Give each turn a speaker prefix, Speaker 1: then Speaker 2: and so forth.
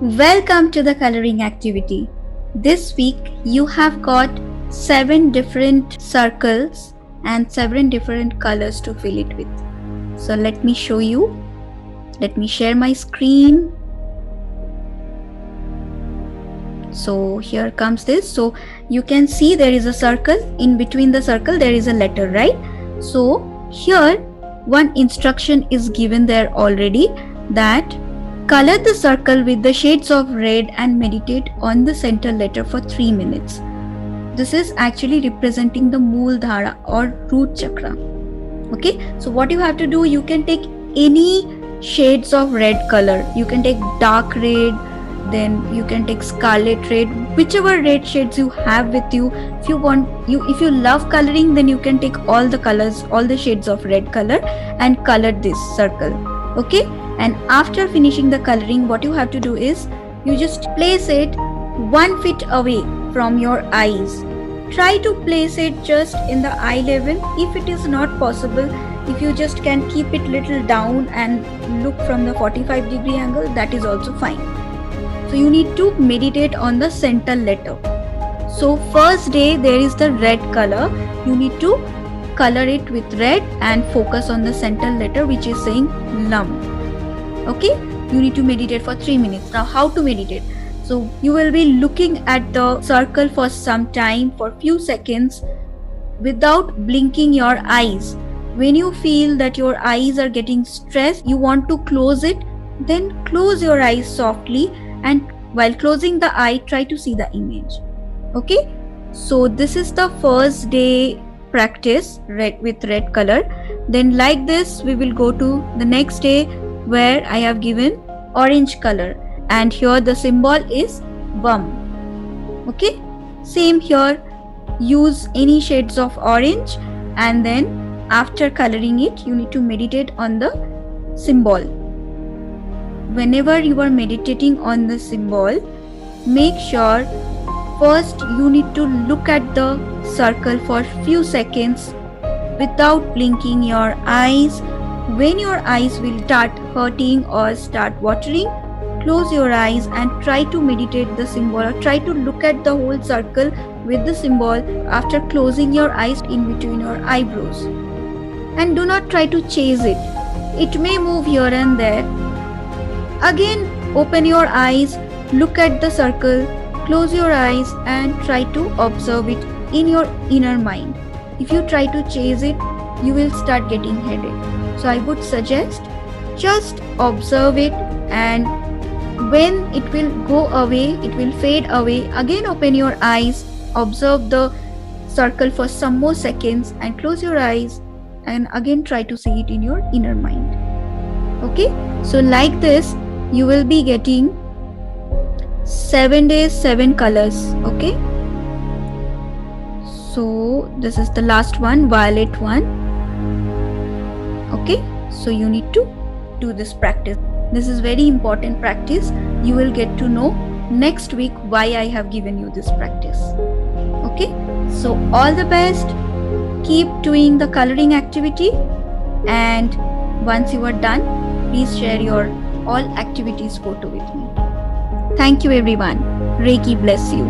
Speaker 1: Welcome to the coloring activity. This week you have got 7 different circles and 7 different colors to fill it with. So let me show you. Let me share my screen. So here comes this. So you can see there is a circle. In between the circle there is a letter, right? So here one instruction is given there already, that color the circle with the shades of red and meditate on the center letter for 3 minutes. This is actually representing the Mooladhara or root chakra. Okay, so what you have to do, you can take any shades of red color. You can take dark red, then you can take scarlet red, whichever red shades you have with you. If you love coloring, then you can take all the colors, all the shades of red color and color this circle. Okay, and after finishing the coloring, what you have to do is you just place it 1 feet away from your eyes. Try to place it just in the eye level. If it is not possible, if you just can keep it little down and look from the 45-degree angle, that is also fine. So you need to meditate on the center letter. So first day there is the red color. You need to color it with red and focus on the center letter, which is saying Lam. Okay, you need to meditate for 3 minutes. Now how to meditate? So you will be looking at the circle for some time, for few seconds, without blinking your eyes. When you feel that your eyes are getting stressed, you want to close it, then close your eyes softly, and while closing the eye, try to see the image. Okay, so this is the first day practice with red color. Then like this we will go to the next day, where I have given orange color, and here the symbol is Vam. Okay, same here, use any shades of orange, and then after coloring it you need to meditate on the symbol. Whenever you are meditating on the symbol, make sure first you need to look at the circle for few seconds without blinking your eyes. When your eyes will start hurting or start watering, close your eyes and try to meditate the symbol, or try to look at the whole circle with the symbol after closing your eyes in between your eyebrows. And do not try to chase it. It may move here and there. Again, open your eyes, look at the circle, close your eyes and try to observe it in your inner mind. If you try to chase it, you will start getting headache. So I would suggest just observe it, and when it will go away, it will fade away, again open your eyes, observe the circle for some more seconds and close your eyes, and again try to see it in your inner mind. Okay, so like this you will be getting 7 days, 7 colors. Okay, so this is the last one, violet one. Okay, so you need to do this practice. This is very important practice. You will get to know next week why I have given you this practice. Okay, so all the best. Keep doing the coloring activity, and once you are done, please share your all activities photo with me. Thank you everyone. Reiki bless you.